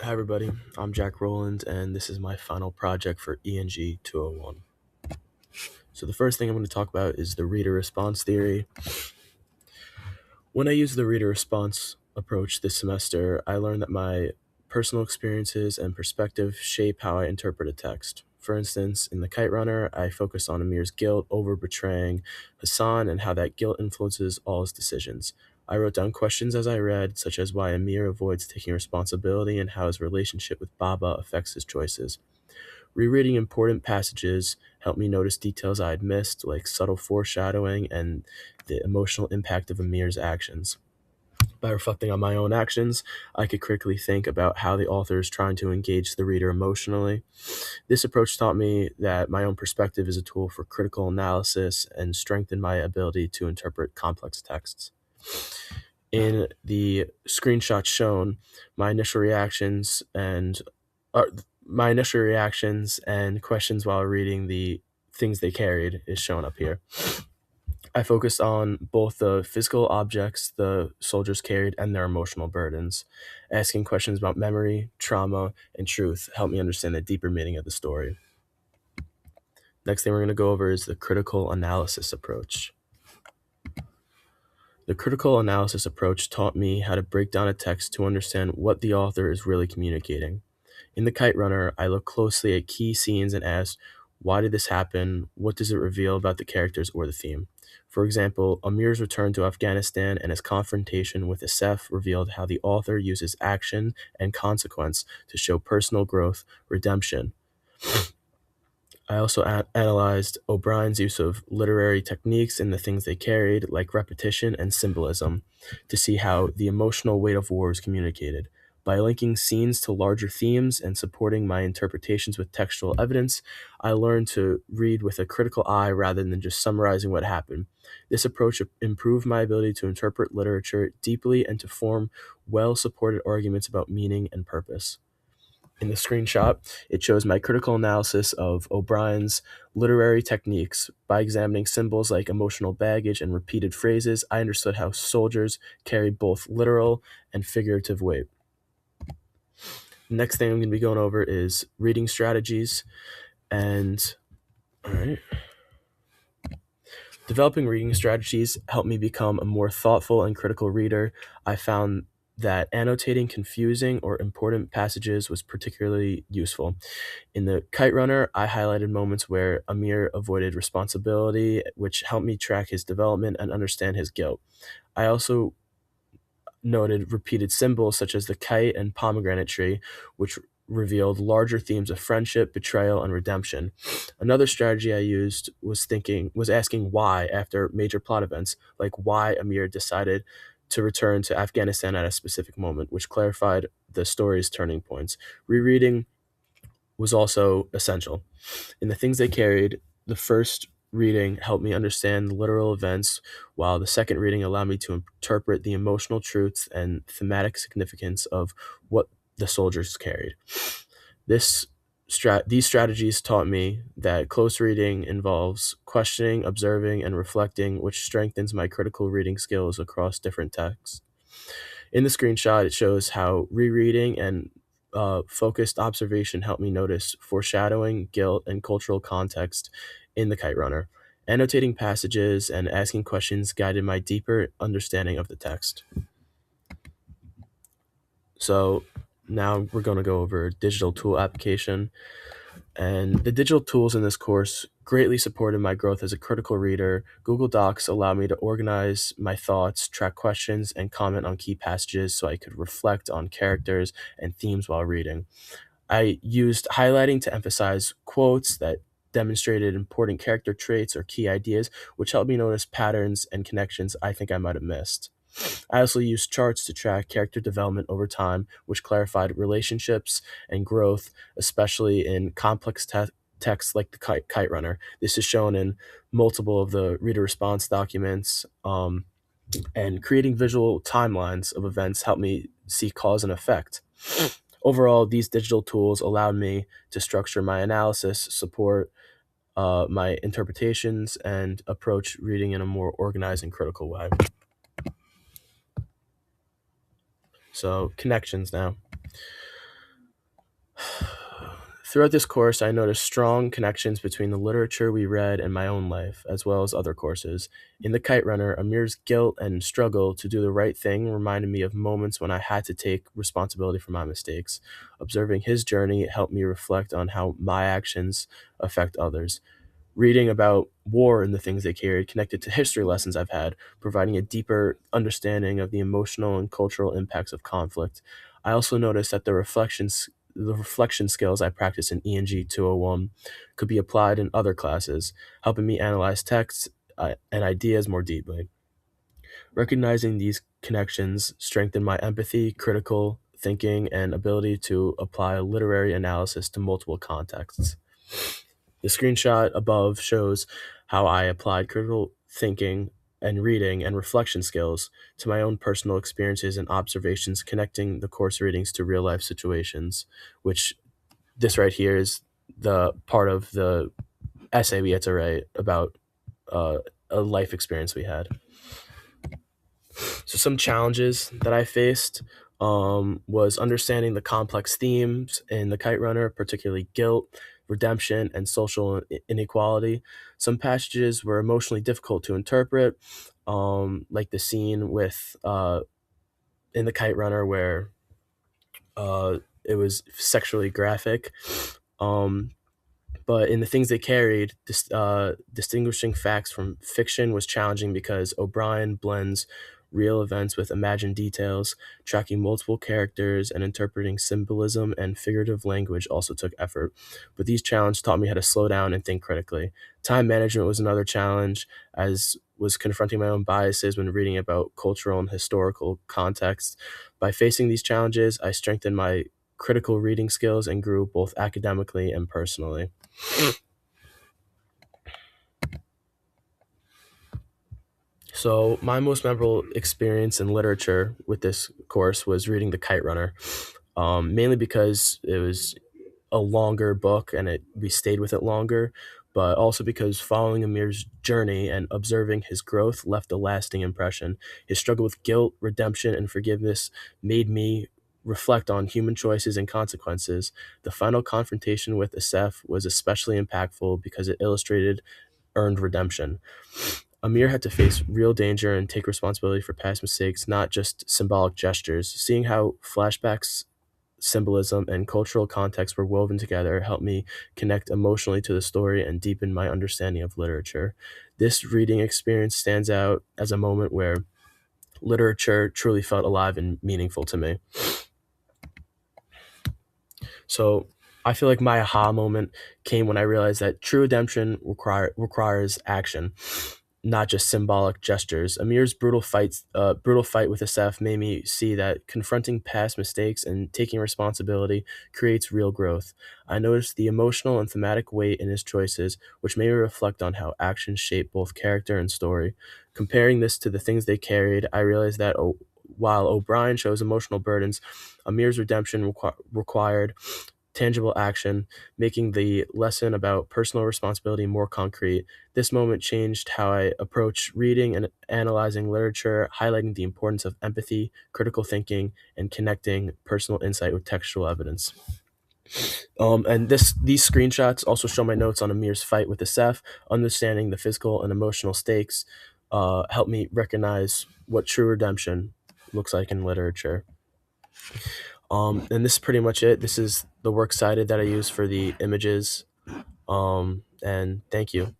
Hi everybody, I'm Jack Rowland and this is my final project for ENG201. So the first thing I'm going to talk about is the reader response theory. When I use the reader response approach this semester, I learned that my personal experiences and perspective shape how I interpret a text. For instance, in The Kite Runner, I focus on Amir's guilt over betraying Hassan and how that guilt influences all his decisions. I wrote down questions as I read, such as why Amir avoids taking responsibility and how his relationship with Baba affects his choices. Rereading important passages helped me notice details I had missed, like subtle foreshadowing and the emotional impact of Amir's actions. By reflecting on my own actions, I could critically think about how the author is trying to engage the reader emotionally. This approach taught me that my own perspective is a tool for critical analysis and strengthened my ability to interpret complex texts. In the screenshots shown, my initial reactions and uh, my initial reactions and questions while reading the things they carried is shown up here. I focused on both the physical objects the soldiers carried and their emotional burdens. Asking questions about memory, trauma, and truth helped me understand the deeper meaning of the story. Next thing we're going to go over is the critical analysis approach. The critical analysis approach taught me how to break down a text to understand what the author is really communicating. In The Kite Runner, I looked closely at key scenes and asked, why did this happen? What does it reveal about the characters or the theme? For example, Amir's return to Afghanistan and his confrontation with Asef revealed how the author uses action and consequence to show personal growth, redemption. I also analyzed O'Brien's use of literary techniques in the things they carried, like repetition and symbolism, to see how the emotional weight of war is communicated. By linking scenes to larger themes and supporting my interpretations with textual evidence, I learned to read with a critical eye rather than just summarizing what happened. This approach improved my ability to interpret literature deeply and to form well supported arguments about meaning and purpose. In the screenshot, it shows my critical analysis of O'Brien's literary techniques. By examining symbols like emotional baggage and repeated phrases, I understood how soldiers carry both literal and figurative weight. Next thing I'm going to be going over is reading strategies. And, all right. Developing reading strategies helped me become a more thoughtful and critical reader. I found that annotating confusing or important passages was particularly useful. In The Kite Runner, I highlighted moments where Amir avoided responsibility, which helped me track his development and understand his guilt. I also noted repeated symbols such as the kite and pomegranate tree, which revealed larger themes of friendship, betrayal, and redemption. Another strategy I used was asking why after major plot events, like why Amir decided to return to Afghanistan at a specific moment, which clarified the story's turning points. Rereading was also essential. In the things they carried, the first reading helped me understand the literal events, while the second reading allowed me to interpret the emotional truths and thematic significance of what the soldiers carried. This these strategies taught me that close reading involves questioning, observing, and reflecting, which strengthens my critical reading skills across different texts. In the screenshot, it shows how rereading and focused observation helped me notice foreshadowing, guilt, and cultural context in The Kite Runner. Annotating passages and asking questions guided my deeper understanding of the text. So now we're going to go over digital tool application. And the digital tools in this course greatly supported my growth as a critical reader. Google Docs allowed me to organize my thoughts, track questions, and comment on key passages so I could reflect on characters and themes while reading. I used highlighting to emphasize quotes that demonstrated important character traits or key ideas, which helped me notice patterns and connections I think I might have missed. I also used charts to track character development over time, which clarified relationships and growth, especially in complex texts like the Kite Runner. This is shown in multiple of the reader response documents, and creating visual timelines of events helped me see cause and effect. Overall, these digital tools allowed me to structure my analysis, support my interpretations, and approach reading in a more organized and critical way. So, connections now. Throughout this course, I noticed strong connections between the literature we read and my own life, as well as other courses. In The Kite Runner, Amir's guilt and struggle to do the right thing reminded me of moments when I had to take responsibility for my mistakes. Observing his journey helped me reflect on how my actions affect others. Reading about war and the things they carried connected to history lessons I've had, providing a deeper understanding of the emotional and cultural impacts of conflict. I also noticed that the reflection skills I practiced in ENG 201 could be applied in other classes, helping me analyze texts and ideas more deeply. Recognizing these connections strengthened my empathy, critical thinking, and ability to apply literary analysis to multiple contexts. The screenshot above shows how I applied critical thinking and reading and reflection skills to my own personal experiences and observations, connecting the course readings to real life situations, which this right here is the part of the essay we had to write about uh, a life experience we had. So some challenges that I faced was understanding the complex themes in The Kite Runner, particularly guilt, redemption, and social inequality. Some passages were emotionally difficult to interpret, like the scene with in The Kite Runner where it was sexually graphic. Um, but in the things they carried, distinguishing facts from fiction was challenging because O'Brien blends real events with imagined details. Tracking multiple characters and interpreting symbolism and figurative language also took effort. But these challenges taught me how to slow down and think critically. Time management was another challenge, as was confronting my own biases when reading about cultural and historical context. By facing these challenges, I strengthened my critical reading skills and grew both academically and personally. So, my most memorable experience in literature with this course was reading The Kite Runner, mainly because it was a longer book and we stayed with it longer, but also because following Amir's journey and observing his growth left a lasting impression. His struggle with guilt, redemption, and forgiveness made me reflect on human choices and consequences. The final confrontation with Asef was especially impactful because it illustrated earned redemption. Amir had to face real danger and take responsibility for past mistakes, not just symbolic gestures. Seeing how flashbacks, symbolism, and cultural context were woven together helped me connect emotionally to the story and deepen my understanding of literature. This reading experience stands out as a moment where literature truly felt alive and meaningful to me. So I feel like my aha moment came when I realized that true redemption requires action, not just symbolic gestures. Amir's brutal fight with Asef made me see that confronting past mistakes and taking responsibility creates real growth. I noticed the emotional and thematic weight in his choices, which made me reflect on how actions shape both character and story. Comparing this to the things they carried, I realized that while O'Brien shows emotional burdens, Amir's redemption required tangible action, making the lesson about personal responsibility more concrete. This moment changed how I approach reading and analyzing literature, highlighting the importance of empathy, critical thinking, and connecting personal insight with textual evidence. And these screenshots also show my notes on Amir's fight with Asef. Understanding the physical and emotional stakes helped me recognize what true redemption looks like in literature. And this is pretty much it. This is the works cited that I use for the images. And thank you.